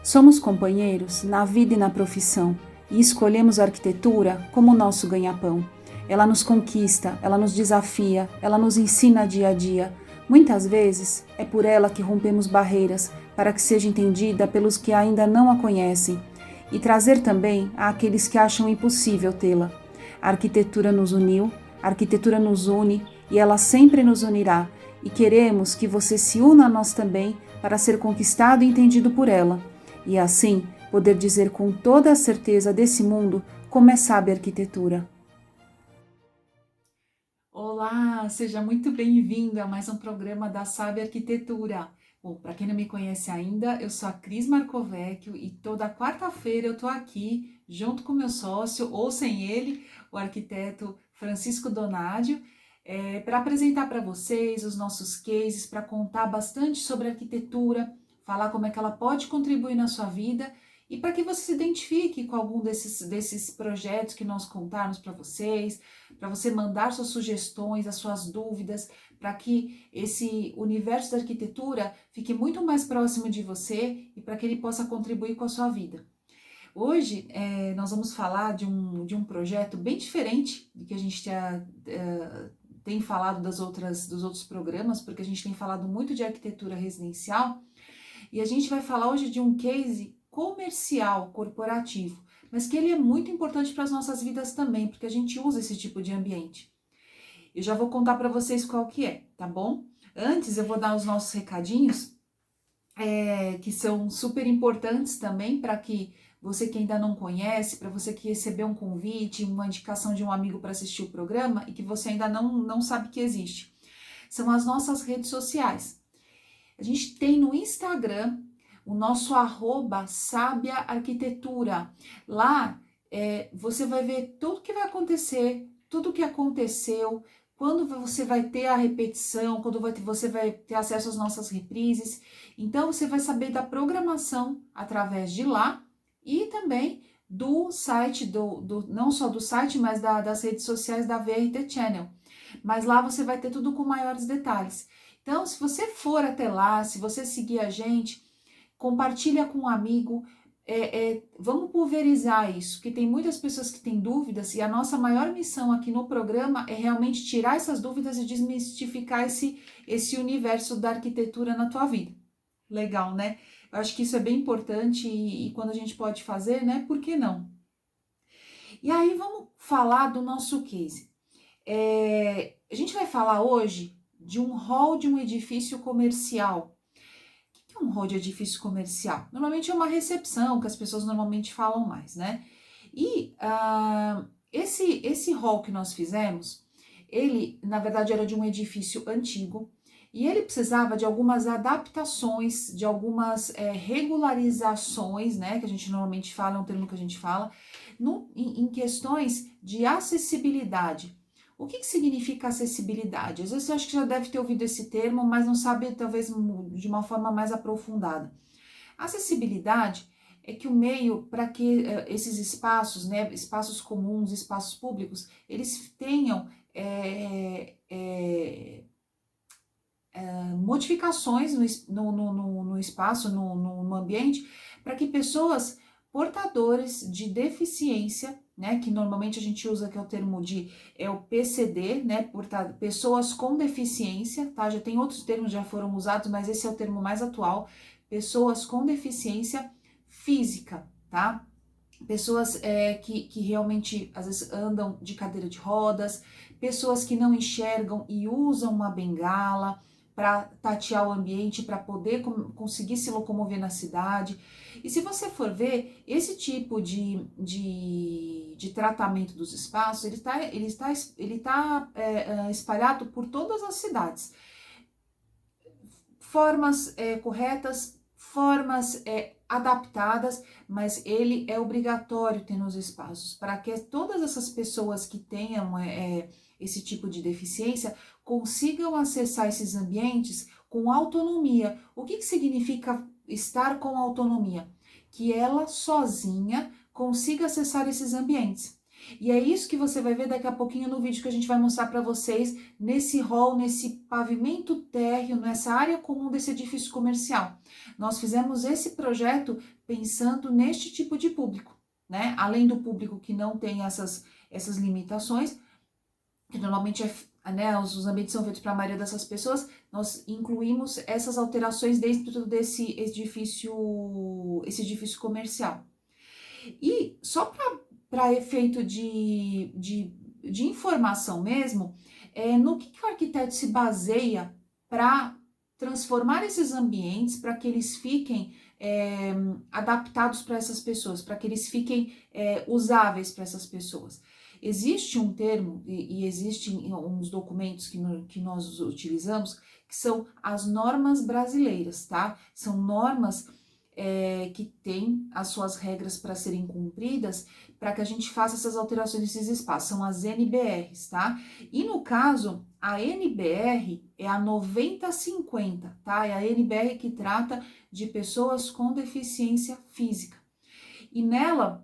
Somos companheiros na vida e na profissão e escolhemos a arquitetura como nosso ganha-pão. Ela nos conquista, ela nos desafia, ela nos ensina dia a dia. Muitas vezes é por ela que rompemos barreiras para que seja entendida pelos que ainda não a conhecem e trazer também àqueles que acham impossível tê-la. A arquitetura nos uniu, a arquitetura nos une e ela sempre nos unirá. E queremos que você se una a nós também para ser conquistado e entendido por ela. E assim poder dizer com toda a certeza desse mundo como é sábia a arquitetura. Olá, seja muito bem-vindo a mais um programa da Sábia Arquitetura. Bom, para quem não me conhece ainda, eu sou a Cris Marcovecchio e toda quarta-feira eu estou aqui junto com meu sócio, ou sem ele, o arquiteto Francisco Donadio, para apresentar para vocês os nossos cases, para contar bastante sobre arquitetura, falar como é que ela pode contribuir na sua vida e para que você se identifique com algum desses projetos que nós contarmos para você mandar suas sugestões, as suas dúvidas, para que esse universo da arquitetura fique muito mais próximo de você e para que ele possa contribuir com a sua vida. Hoje nós vamos falar de um projeto bem diferente do que a gente tem falado dos outros programas, porque a gente tem falado muito de arquitetura residencial, e a gente vai falar hoje de um case comercial, corporativo, mas que ele é muito importante para as nossas vidas também, porque a gente usa esse tipo de ambiente. Eu já vou contar para vocês qual que é, tá bom? Antes eu vou dar os nossos recadinhos, que são super importantes também para que você que ainda não conhece, para você que recebeu um convite, uma indicação de um amigo para assistir o programa e que você ainda não sabe que existe. São as nossas redes sociais. A gente tem no Instagram o nosso @Sábia Arquitetura. Lá você vai ver tudo que vai acontecer, tudo que aconteceu, quando você vai ter a repetição, quando você vai ter acesso às nossas reprises. Então, você vai saber da programação através de lá e também do site, não só do site, mas das redes sociais da VRT Channel. Mas lá você vai ter tudo com maiores detalhes. Então, se você for até lá, se você seguir a gente, compartilha com um amigo, vamos pulverizar isso, porque tem muitas pessoas que têm dúvidas e a nossa maior missão aqui no programa é realmente tirar essas dúvidas e desmistificar esse universo da arquitetura na tua vida. Legal, né? Eu acho que isso é bem importante e quando a gente pode fazer, né? Por que não? E aí vamos falar do nosso case. A gente vai falar hoje de um hall de um edifício comercial. O que é um hall de edifício comercial? Normalmente é uma recepção, que as pessoas normalmente falam mais, né? E esse hall que nós fizemos, ele, na verdade, era de um edifício antigo, e ele precisava de algumas adaptações, de algumas regularizações, né? Que a gente normalmente fala, é um termo que a gente fala, em questões de acessibilidade. O que significa acessibilidade? Às vezes você acha que já deve ter ouvido esse termo, mas não sabe, talvez, de uma forma mais aprofundada. Acessibilidade é que o meio para que esses espaços, né, espaços comuns, espaços públicos, eles tenham modificações no espaço, no ambiente, para que pessoas portadores de deficiência, né, que normalmente a gente usa, que é o termo o PCD, né, pessoas com deficiência, tá, já tem outros termos já foram usados, mas esse é o termo mais atual, pessoas com deficiência física, tá, pessoas que realmente às vezes andam de cadeira de rodas, pessoas que não enxergam e usam uma bengala para tatear o ambiente, para poder conseguir se locomover na cidade. E se você for ver, esse tipo de tratamento dos espaços, ele tá espalhado por todas as cidades. Formas corretas, formas adaptadas, mas ele é obrigatório ter nos espaços, para que todas essas pessoas que tenham esse tipo de deficiência consigam acessar esses ambientes com autonomia. O que significa estar com autonomia? Que ela sozinha consiga acessar esses ambientes. E é isso que você vai ver daqui a pouquinho no vídeo que a gente vai mostrar para vocês nesse hall, nesse pavimento térreo, nessa área comum desse edifício comercial. Nós fizemos esse projeto pensando neste tipo de público, né? Além do público que não tem essas limitações, que normalmente né, os ambientes são feitos para a maioria dessas pessoas, nós incluímos essas alterações dentro desse esse edifício comercial. E só para efeito de informação mesmo, no que o arquiteto se baseia para transformar esses ambientes para que eles fiquem adaptados para essas pessoas, para que eles fiquem usáveis para essas pessoas. Existe um termo e existem uns documentos que nós utilizamos que são as normas brasileiras, tá? São normas que têm as suas regras para serem cumpridas para que a gente faça essas alterações nesses espaços, são as NBRs, tá? E no caso, a NBR é a 9050, tá? É a NBR que trata de pessoas com deficiência física. E nela,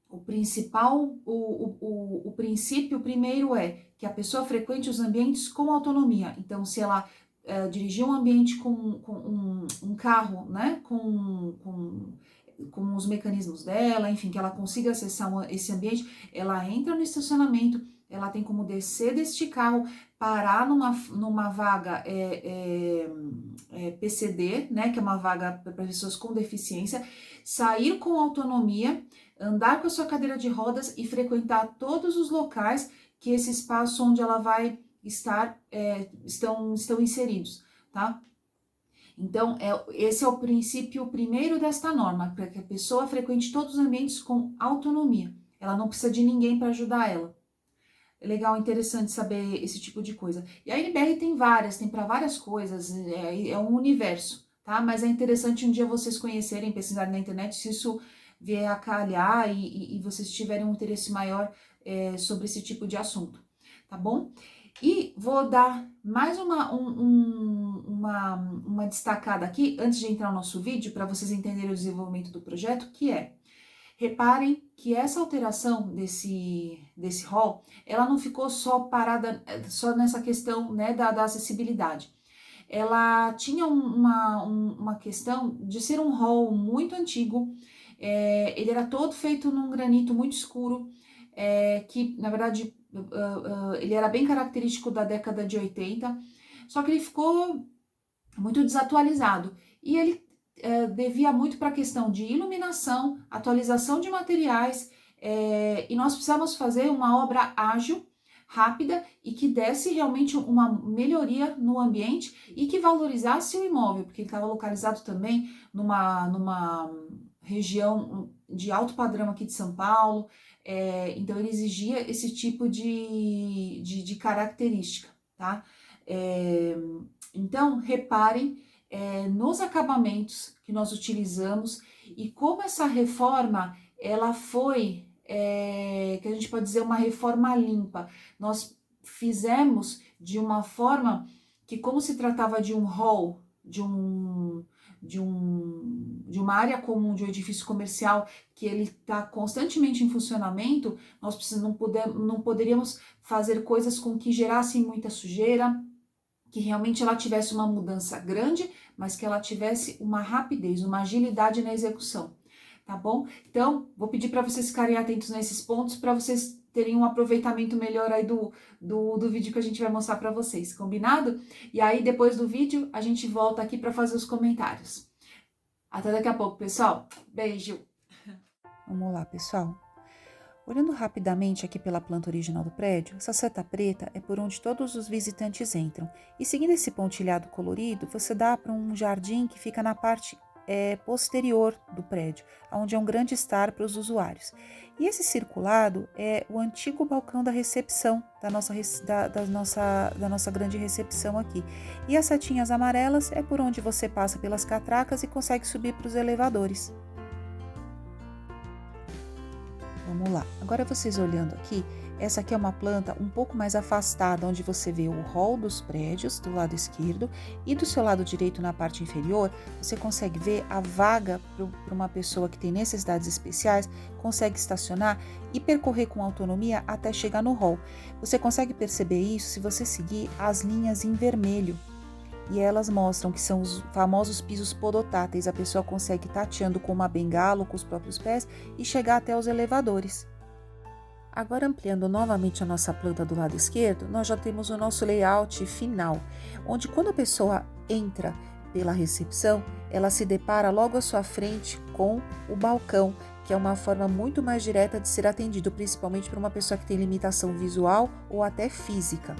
o princípio primeiro é que a pessoa frequente os ambientes com autonomia. Então, se ela dirigir um ambiente com um carro, né, com os mecanismos dela, enfim, que ela consiga acessar esse ambiente, ela entra no estacionamento, ela tem como descer deste carro, parar numa vaga PCD, né, que é uma vaga para pessoas com deficiência, sair com autonomia, andar com a sua cadeira de rodas e frequentar todos os locais que esse espaço onde ela vai estar estão inseridos, tá? Então, esse é o princípio primeiro desta norma, para que a pessoa frequente todos os ambientes com autonomia. Ela não precisa de ninguém para ajudar ela. É legal, interessante saber esse tipo de coisa. E a NBR tem para várias coisas, é um universo, tá? Mas é interessante um dia vocês conhecerem, pesquisarem na internet, se isso vier a calhar e vocês tiverem um interesse maior sobre esse tipo de assunto, tá bom? E vou dar mais uma destacada aqui, antes de entrar no nosso vídeo, para vocês entenderem o desenvolvimento do projeto, que reparem que essa alteração desse hall, ela não ficou só parada, só nessa questão, né, da acessibilidade. Ela tinha uma questão de ser um hall muito antigo, ele era todo feito num granito muito escuro, que, na verdade, ele era bem característico da década de 80, só que ele ficou muito desatualizado. E ele devia muito para a questão de iluminação, atualização de materiais, e nós precisamos fazer uma obra ágil, rápida e que desse realmente uma melhoria no ambiente e que valorizasse o imóvel, porque ele estava localizado também numa região de alto padrão aqui de São Paulo, então ele exigia esse tipo de característica, tá? Então, reparem nos acabamentos que nós utilizamos e como essa reforma, ela foi, que a gente pode dizer, uma reforma limpa. Nós fizemos de uma forma que, como se tratava de um hall, de uma área comum de um edifício comercial que ele está constantemente em funcionamento, nós não poderíamos fazer coisas com que gerassem muita sujeira, que realmente ela tivesse uma mudança grande, mas que ela tivesse uma rapidez, uma agilidade na execução, tá bom? Então, vou pedir para vocês ficarem atentos nesses pontos, para vocês terem um aproveitamento melhor aí do vídeo que a gente vai mostrar para vocês, combinado? E aí, depois do vídeo, a gente volta aqui para fazer os comentários. Até daqui a pouco, pessoal. Beijo! Vamos lá, pessoal. Olhando rapidamente aqui pela planta original do prédio, essa seta preta é por onde todos os visitantes entram. E seguindo esse pontilhado colorido, você dá para um jardim que fica na parte posterior do prédio, onde é um grande estar para os usuários. E esse circulado é o antigo balcão da recepção, da nossa grande recepção aqui. E as setinhas amarelas é por onde você passa pelas catracas e consegue subir para os elevadores. Vamos lá. Agora vocês olhando aqui, Essa aqui é uma planta um pouco mais afastada, onde você vê o hall dos prédios do lado esquerdo e do seu lado direito, na parte inferior, você consegue ver a vaga para uma pessoa que tem necessidades especiais, consegue estacionar e percorrer com autonomia até chegar no hall. Você consegue perceber isso se você seguir as linhas em vermelho. E elas mostram que são os famosos pisos podotáteis. A pessoa consegue tateando com uma bengala ou com os próprios pés e chegar até os elevadores. Agora, ampliando novamente a nossa planta do lado esquerdo, nós já temos o nosso layout final, onde quando a pessoa entra pela recepção, ela se depara logo à sua frente com o balcão, que é uma forma muito mais direta de ser atendido, principalmente para uma pessoa que tem limitação visual ou até física,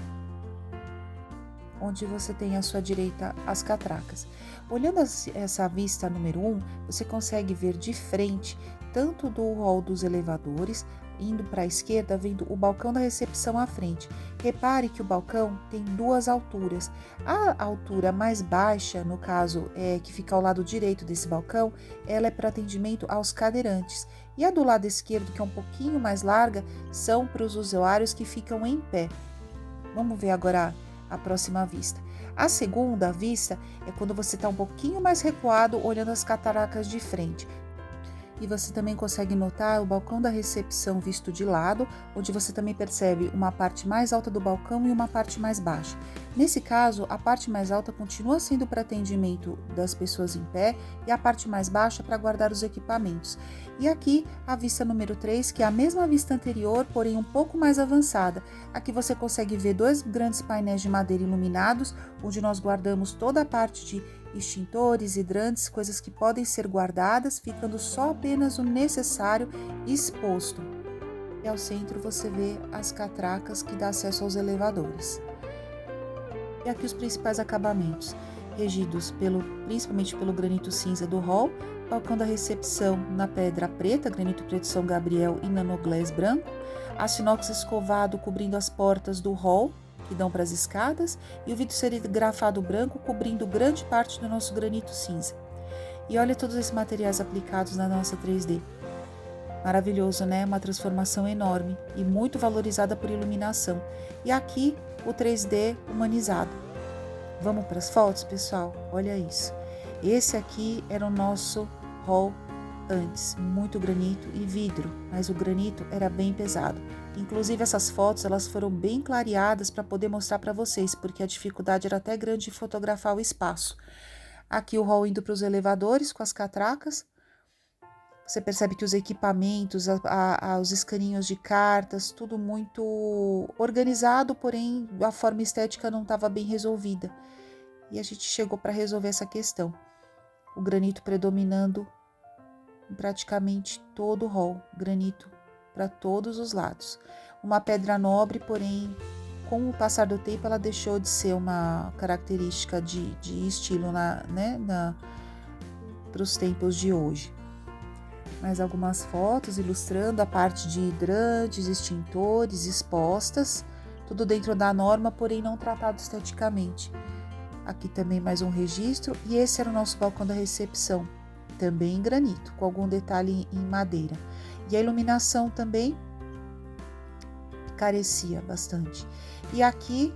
onde você tem à sua direita as catracas. Olhando essa vista número 1, você consegue ver de frente tanto do hall dos elevadores, indo para a esquerda, vendo o balcão da recepção à frente. Repare que o balcão tem duas alturas. A altura mais baixa, no caso, que fica ao lado direito desse balcão, ela é para atendimento aos cadeirantes. E a do lado esquerdo, que é um pouquinho mais larga, são para os usuários que ficam em pé. Vamos ver agora a próxima vista. A segunda vista é quando você está um pouquinho mais recuado, olhando as cataracas de frente. E você também consegue notar o balcão da recepção visto de lado, onde você também percebe uma parte mais alta do balcão e uma parte mais baixa. Nesse caso, a parte mais alta continua sendo para atendimento das pessoas em pé e a parte mais baixa para guardar os equipamentos. E aqui a vista número 3, que é a mesma vista anterior, porém um pouco mais avançada. Aqui você consegue ver dois grandes painéis de madeira iluminados, onde nós guardamos toda a parte de extintores, hidrantes, coisas que podem ser guardadas, ficando só apenas o necessário exposto. E ao centro você vê as catracas que dá acesso aos elevadores. E aqui os principais acabamentos, regidos principalmente pelo granito cinza do hall, balcão da recepção na pedra preta, granito preto São Gabriel e nanoglass branco, aço inox escovado cobrindo as portas do hall, que dão para as escadas, e o vidro serigrafado branco cobrindo grande parte do nosso granito cinza. E olha todos esses materiais aplicados na nossa 3D. Maravilhoso, né? Uma transformação enorme e muito valorizada por iluminação. E aqui o 3D humanizado. Vamos para as fotos, pessoal? Olha isso. Esse aqui era o nosso hall antes, muito granito e vidro, mas o granito era bem pesado. Inclusive essas fotos elas foram bem clareadas para poder mostrar para vocês, porque a dificuldade era até grande de fotografar o espaço. Aqui o hall indo para os elevadores com as catracas. Você percebe que os equipamentos, os escaninhos de cartas, tudo muito organizado, porém a forma estética não estava bem resolvida. E a gente chegou para resolver essa questão. O granito predominando em praticamente todo o hall, granito para todos os lados. Uma pedra nobre, porém, com o passar do tempo, ela deixou de ser uma característica de estilo para os tempos de hoje. Mais algumas fotos ilustrando a parte de hidrantes, extintores expostas, tudo dentro da norma, porém não tratado esteticamente. Aqui também mais um registro, e esse era o nosso balcão da recepção, também em granito, com algum detalhe em madeira. E a iluminação também carecia bastante. E aqui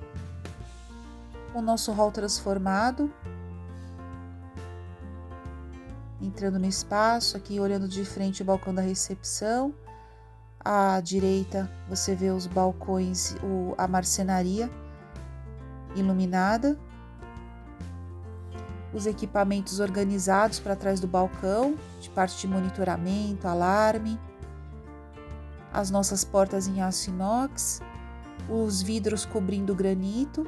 o nosso hall transformado, entrando no espaço, aqui olhando de frente o balcão da recepção. À direita você vê os balcões, a marcenaria iluminada. Os equipamentos organizados para trás do balcão, de parte de monitoramento, alarme. As nossas portas em aço inox, os vidros cobrindo o granito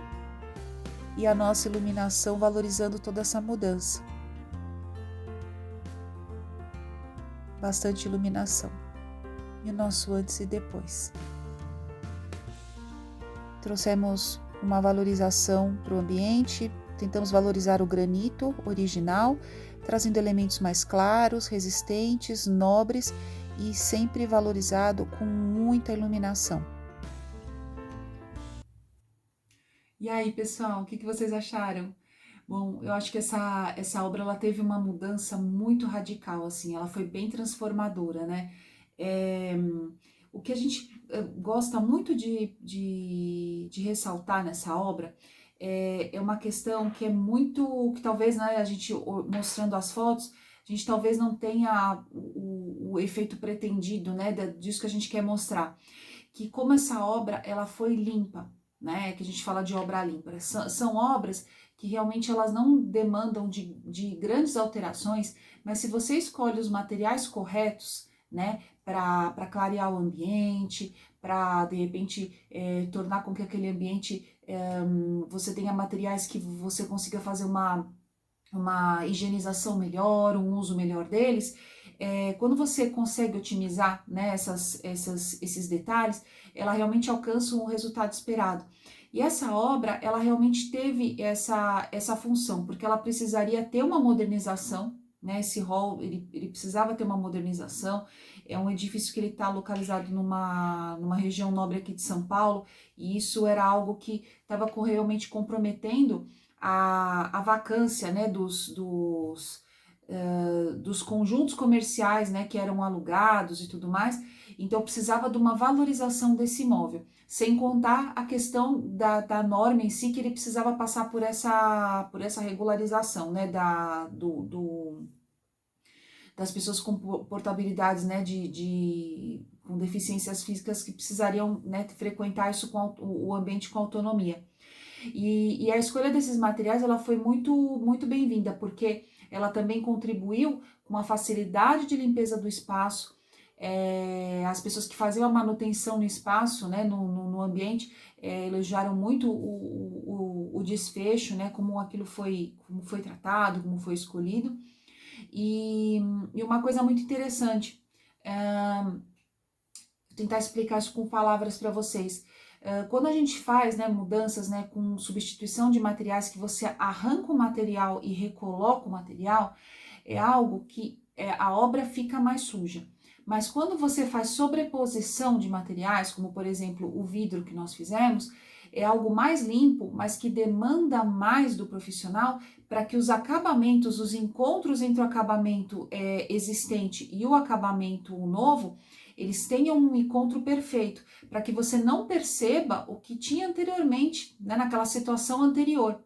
e a nossa iluminação valorizando toda essa mudança. Bastante iluminação. E o nosso antes e depois. Trouxemos uma valorização para o ambiente, tentamos valorizar o granito original, trazendo elementos mais claros, resistentes, nobres e sempre valorizado com muita iluminação. E aí, pessoal, o que vocês acharam? Bom, eu acho que essa obra ela teve uma mudança muito radical, assim, ela foi bem transformadora, né? o que a gente gosta muito de ressaltar nessa obra é uma questão que é muito, que talvez, né, a gente mostrando as fotos, a gente talvez não tenha o efeito pretendido, né, disso que a gente quer mostrar, que como essa obra, ela foi limpa, né, que a gente fala de obra limpa, são obras que realmente elas não demandam de grandes alterações, mas se você escolhe os materiais corretos, né, para clarear o ambiente, para de repente tornar com que aquele ambiente você tenha materiais que você consiga fazer uma higienização melhor, um uso melhor deles, quando você consegue otimizar, né, esses detalhes, ela realmente alcança um resultado esperado. E essa obra, ela realmente teve essa função, porque ela precisaria ter uma modernização, né, esse hall, ele precisava ter uma modernização, é um edifício que ele está localizado numa região nobre aqui de São Paulo, e isso era algo que estava realmente comprometendo a vacância, né, dos conjuntos comerciais, né, que eram alugados e tudo mais, então precisava de uma valorização desse imóvel, sem contar a questão da norma em si, que ele precisava passar por essa regularização, né, das pessoas com portabilidades, né, com deficiências físicas que precisariam, né, frequentar isso com o ambiente com autonomia. E a escolha desses materiais ela foi muito bem-vinda, porque ela também contribuiu com a facilidade de limpeza do espaço, as pessoas que faziam a manutenção no espaço, né, no ambiente, elogiaram muito o desfecho, né, como como foi tratado, como foi escolhido. E uma coisa muito interessante, vou tentar explicar isso com palavras para vocês. Quando a gente faz, né, mudanças, né, com substituição de materiais, que você arranca o material e recoloca o material, é algo que a obra fica mais suja. Mas quando você faz sobreposição de materiais, como por exemplo o vidro que nós fizemos, é algo mais limpo, mas que demanda mais do profissional para que os acabamentos, os encontros entre o acabamento existente e o acabamento novo, eles tenham um encontro perfeito, para que você não perceba o que tinha anteriormente, né, naquela situação anterior.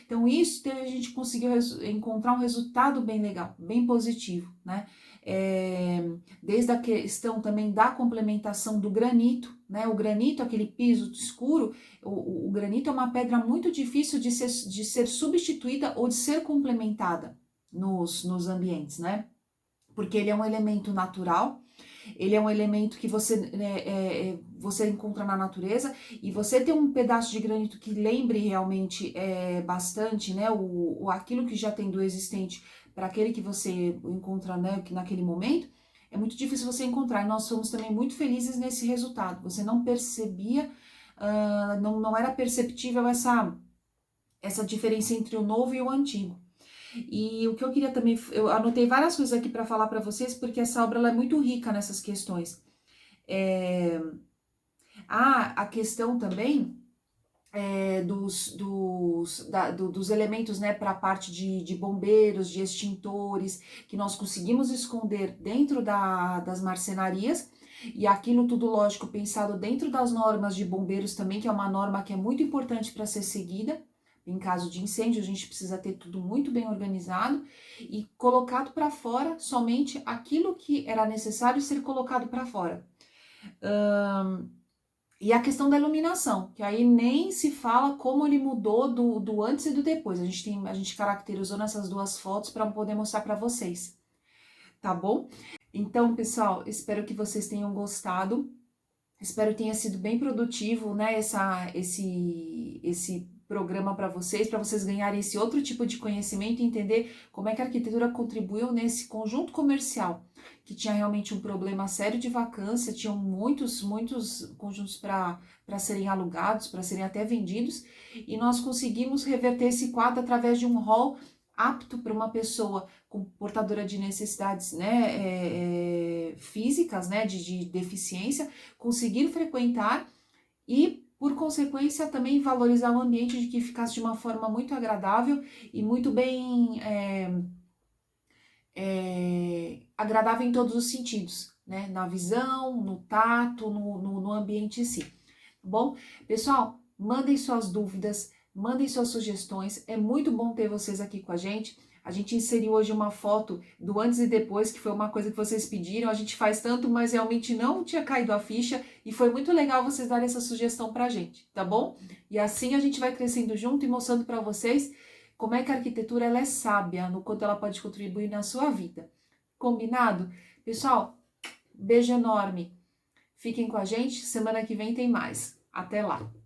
Então, isso a gente conseguiu encontrar um resultado bem legal, bem positivo, né? Desde a questão também da complementação do granito, né? O granito, aquele piso escuro, o granito é uma pedra muito difícil de ser substituída ou de ser complementada nos ambientes, né? Porque ele é um elemento natural, ele é um elemento que você encontra na natureza, e você ter um pedaço de granito que lembre realmente bastante, né, aquilo que já tem do existente para aquele que você encontra, né, naquele momento, é muito difícil você encontrar. E nós somos também muito felizes nesse resultado. Você não percebia, não era perceptível essa diferença entre o novo e o antigo. E o que eu queria também, eu anotei várias coisas aqui para falar para vocês, porque essa obra ela é muito rica nessas questões. A questão também dos elementos, né, para a parte de bombeiros, de extintores, que nós conseguimos esconder dentro das marcenarias, e aquilo tudo, lógico, pensado dentro das normas de bombeiros também, que é uma norma que é muito importante para ser seguida. Em caso de incêndio, a gente precisa ter tudo muito bem organizado e colocado para fora somente aquilo que era necessário ser colocado para fora. E a questão da iluminação, que aí nem se fala como ele mudou do antes e do depois. A gente caracterizou nessas duas fotos para poder mostrar para vocês, tá bom? Então, pessoal, espero que vocês tenham gostado. Espero que tenha sido bem produtivo, né, esse programa para vocês ganharem esse outro tipo de conhecimento e entender como é que a arquitetura contribuiu nesse conjunto comercial, que tinha realmente um problema sério de vacância, tinham muitos conjuntos para serem alugados, para serem até vendidos, e nós conseguimos reverter esse quadro através de um hall apto para uma pessoa portadora de necessidades, né, físicas, né, de deficiência, conseguir frequentar e, por consequência, também valorizar o ambiente, de que ficasse de uma forma muito agradável e muito bem agradável em todos os sentidos, né? Na visão, no tato, no ambiente em si, tá bom? Pessoal, mandem suas dúvidas, mandem suas sugestões, é muito bom ter vocês aqui com a gente. A gente inseriu hoje uma foto do antes e depois, que foi uma coisa que vocês pediram. A gente faz tanto, mas realmente não tinha caído a ficha. E foi muito legal vocês darem essa sugestão pra gente, tá bom? E assim a gente vai crescendo junto e mostrando para vocês como é que a arquitetura ela é sábia, no quanto ela pode contribuir na sua vida. Combinado? Pessoal, beijo enorme. Fiquem com a gente. Semana que vem tem mais. Até lá!